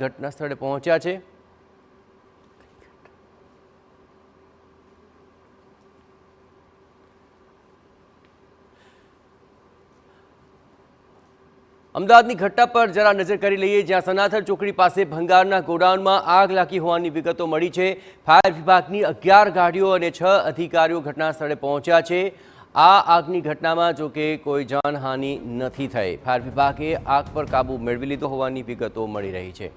ઘટના સ્થળે પહોંચ્યા છે। અમદાવાદની ઘટના પર જરા નજર કરી લઈએ, જ્યાં સનાથલ ચોકડી પાસે ભંગારના ગોડાઉનમાં આગ લાગી હોવાની વિગતો મળી છે। ફાયર વિભાગની 11 ગાડીઓ અને 6 અધિકારીઓ ઘટના સ્થળે પહોંચ્યા છે। આ આગની ઘટનામાં જો કે કોઈ જાનહાનિ નથી થઈ। ફાયર વિભાગે આગ પર કાબુ મેળવી લીધો હોવાની વિગતો મળી રહી છે।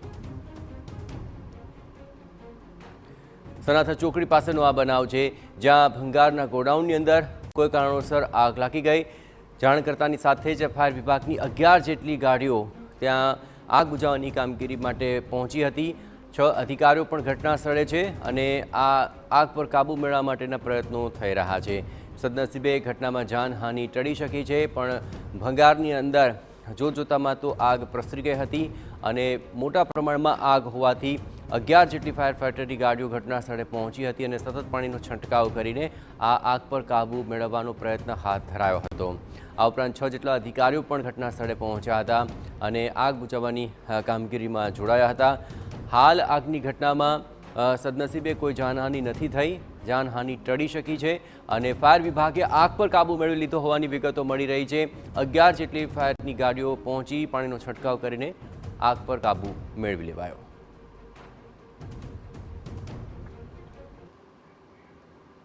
સનાથલ ચોકડી પાસેનો આ બનાવ છે, જ્યાં ભંગારના ગોડાઉનની અંદર કોઈ કારણોસર આગ લાગી ગઈ। જાણકર્તાની સાથે જ ફાયર વિભાગની 11 જેટલી ગાડીઓ ત્યાં આગ બુઝાવવાની કામગીરી માટે પહોંચી હતી। 6 અધિકારીઓ પણ ઘટના સ્થળે છે અને આ આગ પર કાબૂ મેળવવા માટેના પ્રયત્નો થઈ રહ્યા છે। સદનસીબે ઘટનામાં જાનહાનિ ટળી શકી છે, પણ ભંગારની અંદર જોતજોતામાં તો આગ પ્રસરી ગઈ હતી અને મોટા પ્રમાણમાં આગ હોવાથી 11 જેટલી ફાયર ફાઇટરની ગાડીઓ ઘટના સ્થળે પહોંચી હતી અને સતત પાણીનો છંટકાવ કરીને આ આગ પર કાબૂ મેળવવાનો પ્રયત્ન હાથ ધરાયો હતો। આ ઉપરાંત 6 જેટલા અધિકારીઓ પણ ઘટના સ્થળે પહોંચ્યા હતા અને આગ બુઝાવવાની કામગીરીમાં જોડાયા હતા। હાલ આગની ઘટનામાં સદનસીબે કોઈ જાનહાનિ નથી થઈ, જાનહાનિ ટળી શકી છે અને ફાયર વિભાગે આગ પર કાબૂ મેળવી લીધો હોવાની વિગતો મળી રહી છે। 11 જેટલી ફાયરની ગાડીઓ પહોંચી પાણીનો છંટકાવ કરીને આગ પર કાબૂ મેળવી લેવાયો।